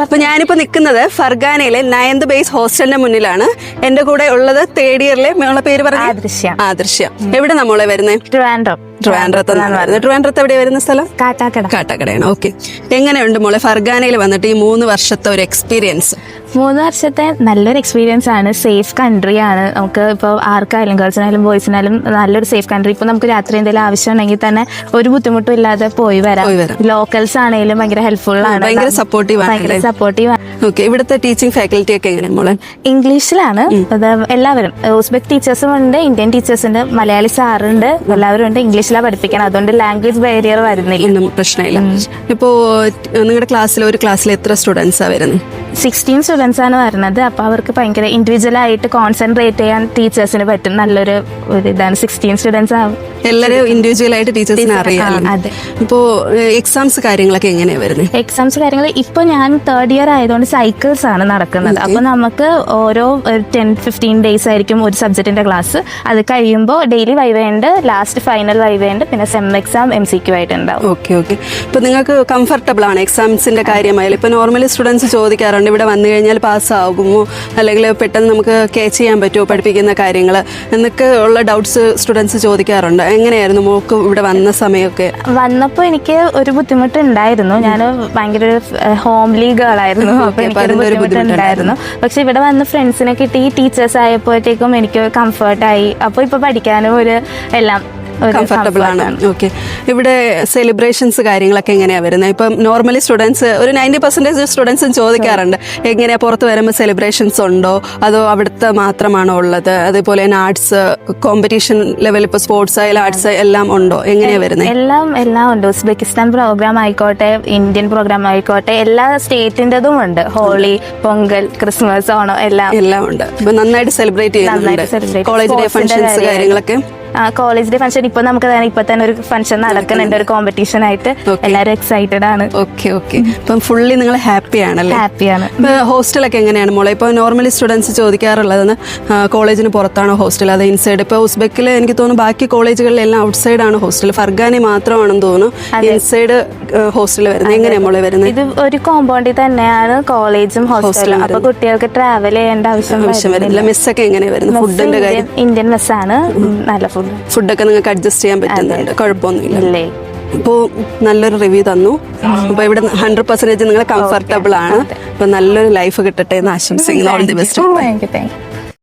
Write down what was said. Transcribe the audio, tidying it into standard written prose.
അപ്പൊ ഞാനിപ്പോ നിൽക്കുന്നത് ഫർഗാനയിലെ 9th ബേസ് ഹോസ്റ്റലിന്റെ മുന്നിലാണ്. എന്റെ കൂടെ ഉള്ളത് 3rd ഇയറിലെ മോളെ പേര് പറഞ്ഞു ആദൃശ്യ. എവിടെ നമ്മളെ വരുന്നത്? ട്രിവാൻഡ്രത്ത് എവിടെയാ വരുന്ന സ്ഥലം? കാട്ടാക്കടയാണ്. ഓക്കെ, എങ്ങനെയുണ്ട് മോളെ ഫർഗാനയിൽ വന്നിട്ട് ഈ 3 വർഷത്തെ ഒരു എക്സ്പീരിയൻസ്? 3 വർഷത്തെ നല്ലൊരു എക്സ്പീരിയൻസ് ആണ്. സേഫ് കൺട്രി ആണ്. നമുക്ക് ഇപ്പോൾ ആർക്കായാലും ഗേൾസിനായാലും ബോയ്സിനായാലും നല്ലൊരു സേഫ് കൺട്രി. ഇപ്പൊ നമുക്ക് രാത്രി എന്തെങ്കിലും ആവശ്യം ഉണ്ടെങ്കിൽ തന്നെ ഒരു ബുദ്ധിമുട്ടും ഇല്ലാതെ പോയി വരാം. ലോക്കൽസ് ആണെങ്കിലും ഭയങ്കര ഹെൽപ്ഫുൾ ആണ്, ഭയങ്കര സപ്പോർട്ടീവ്. ഓക്കെ, ഇവിടുത്തെ ടീച്ചിങ് ഫാക്കൽറ്റി ഒക്കെ എങ്ങനെയാണ് മോളെ? ഇംഗ്ലീഷിലാണ് എല്ലാവരും. ഉസ്ബെക് ടീച്ചേഴ്സും ഉണ്ട്, ഇന്ത്യൻ ടീച്ചേഴ്സ് ഉണ്ട്, മലയാളി സാറുണ്ട്, എല്ലാവരും ഉണ്ട്. ഇംഗ്ലീഷിലാണ് പഠിപ്പിക്കണം, അതുകൊണ്ട് ലാംഗ്വേജ് ബാരിയർ വരുന്നില്ല. ഒന്നും പ്രശ്നമില്ല. ഇപ്പോ നിങ്ങളുടെ ഒരു ക്ലാസ്സിൽ എത്ര സ്റ്റുഡൻസാ വരുന്നത്? 16 സ്റ്റുഡൻസ് ആണ് വരുന്നത്. അപ്പൊ അവർക്ക് ഭയങ്കര ഇൻഡിവിജ്വൽ ആയിട്ട് കോൺസെൻട്രേറ്റ് ചെയ്യാൻ ടീച്ചേഴ്സിന് പറ്റും. നല്ലൊരു ഇതാണ്. 16 സ്റ്റുഡൻസ് ആവും. എല്ലാവരും ഇൻഡിവിജ്വൽ ആയിട്ട് ടീച്ചേഴ്സിനെ അറിയാം. ഇപ്പോ എക്സാംസ് കാര്യങ്ങളൊക്കെ എങ്ങനെയാ വരുന്നത്? എക്സാംസ് കാര്യങ്ങൾ ഇപ്പൊ ഞാൻ 3rd ഇയർ ആയതുകൊണ്ട് സൈക്കിൾസ് ആണ് നടക്കുന്നത്. അപ്പൊ നമുക്ക് ഓരോ 10-15 ഡേയ്സ് ആയിരിക്കും ഒരു സബ്ജക്റ്റിന്റെ ക്ലാസ്. അത് കഴിയുമ്പോൾ ഡെയിലി വൈവേണ്ട്, ലാസ്റ്റ് ഫൈനൽ വൈവേണ്ട്, പിന്നെ സെം എക്സാം MCQ ആയിട്ടുണ്ടാവും. ഓക്കെ. ഇപ്പൊ നിങ്ങൾക്ക് കംഫർട്ടബിൾ ആണ് എക്സാംസിന്റെ കാര്യമായാലും? ഇപ്പൊ നോർമലി സ്റ്റുഡൻസ് ചോദിക്കാറുണ്ട് ഇവിടെ വന്നു കഴിഞ്ഞാൽ പാസ്സാകുമോ, അല്ലെങ്കിൽ പെട്ടെന്ന് നമുക്ക് ക്യാച്ച് ചെയ്യാൻ പറ്റുമോ പഠിപ്പിക്കുന്ന കാര്യങ്ങൾ എന്നൊക്കെ ഉള്ള ഡൗട്ട്സ് സ്റ്റുഡൻസ് ചോദിക്കാറുണ്ട്. എങ്ങനെയായിരുന്നു മോൾക്ക് ഇവിടെ വന്ന സമയമൊക്കെ? വന്നപ്പോൾ എനിക്ക് ഒരു ബുദ്ധിമുട്ടുണ്ടായിരുന്നു. ഞാൻ ഭയങ്കര ഹോംലി ഗേൾ ആയിരുന്നു. അപ്പൊ എനിക്കൊരു ബുദ്ധിമുട്ടുണ്ടായിരുന്നു. പക്ഷെ ഇവിടെ വന്ന് ഫ്രണ്ട്സിനെ കിട്ടി, ടീച്ചേഴ്സ് ആയപ്പോഴത്തേക്കും എനിക്ക് കംഫർട്ടായി. അപ്പോൾ ഇപ്പൊ പഠിക്കാനും എല്ലാം കംഫർട്ടബിൾ ആണ്. ഓക്കെ, ഇവിടെ സെലിബ്രേഷൻസ് കാര്യങ്ങളൊക്കെ എങ്ങനെയാ വരുന്നത്? ഇപ്പം നോർമലി സ്റ്റുഡൻസ് ഒരു 90% സ്റ്റുഡൻസും ചോദിക്കാറുണ്ട് എങ്ങനെയാ പുറത്ത് വരുമ്പോൾ സെലിബ്രേഷൻസ് ഉണ്ടോ, അതോ അവിടുത്തെ മാത്രമാണോ ഉള്ളത്? അതേപോലെ തന്നെ ആർട്സ് കോമ്പറ്റീഷൻ ലെവൽ, ഇപ്പോൾ സ്പോർട്സ് ആയാലും ആർട്സ് എല്ലാം ഉണ്ടോ? എങ്ങനെയാ വരുന്നത്? എല്ലാം ഉണ്ട്. ഉസ്ബെക്കിസ്ഥാൻ പ്രോഗ്രാം ആയിക്കോട്ടെ, ഇന്ത്യൻ പ്രോഗ്രാം ആയിക്കോട്ടെ, എല്ലാ സ്റ്റേറ്റിൻ്റെതും ഉണ്ട്. ഹോളി, പൊങ്കൽ, ക്രിസ്മസ്, ഓണം എല്ലാം ഉണ്ട്. ഇപ്പൊ നന്നായിട്ട് സെലിബ്രേറ്റ് ചെയ്യുന്നുണ്ട്. കോളേജ് ഡേ ഫംഗ്ഷൻസ് കാര്യങ്ങളൊക്കെ? കോളേജ് ഡേ ഫംഗ്ഷൻ ഇപ്പൊ നമുക്ക് ഇപ്പൊ തന്നെ ഒരു ഫംഗ്ഷൻ നടക്കുന്നുണ്ട്, ഒരു കോമ്പറ്റീഷൻ ആയിട്ട്. എല്ലാവരും എക്സൈറ്റഡ് ആണ്. ഓക്കെ. ഇപ്പം ഫുള്ളി നിങ്ങൾ ഹാപ്പിയാണ്? ഹോസ്റ്റലൊക്കെ എങ്ങനെയാണ് മോളെ? ഇപ്പൊ നോർമലി സ്റ്റുഡൻസ് ചോദിക്കാറുള്ളത് കോളേജിന് പുറത്താണോ ഹോസ്റ്റൽ, അത് ഇൻസൈഡ്? ഇപ്പൊ ഉസ്ബെക്കിൽ എനിക്ക് തോന്നുന്നു ബാക്കി കോളേജുകളിലെല്ലാം ഔട്ട്സൈഡ് ആണ് ഹോസ്റ്റൽ, ഫർഗാന മാത്രമാണെന്ന് തോന്നുന്നു ഇൻസൈഡ് ഹോസ്റ്റൽ വരുന്നത്. എങ്ങനെയാ മോളെ വരുന്നത്? ഇത് ഒരു കോമ്പൗണ്ടിൽ തന്നെയാണ് കോളേജും ഹോസ്റ്റലും. അപ്പൊ കുട്ടികൾക്ക് ട്രാവൽ ചെയ്യേണ്ട ആവശ്യം വരില്ല. മെസ്സൊക്കെ എങ്ങനെയാ വരുന്നത്? ഫുഡിന്റെ കാര്യം? ഇന്ത്യൻ മെസ്സാണ്. നല്ല ഫുഡൊക്കെ നിങ്ങൾക്ക് അഡ്ജസ്റ്റ് ചെയ്യാൻ പറ്റുന്നുണ്ട്? കുഴപ്പമൊന്നുമില്ല. ഇപ്പോൾ നല്ലൊരു റിവ്യൂ തന്നു. അപ്പോൾ ഇവിടെ 100% നിങ്ങൾ കംഫർട്ടബിൾ ആണ്. അപ്പോൾ നല്ലൊരു ലൈഫ് കിട്ടട്ടെ എന്ന് ആശംസിക്കുന്നു. All the best.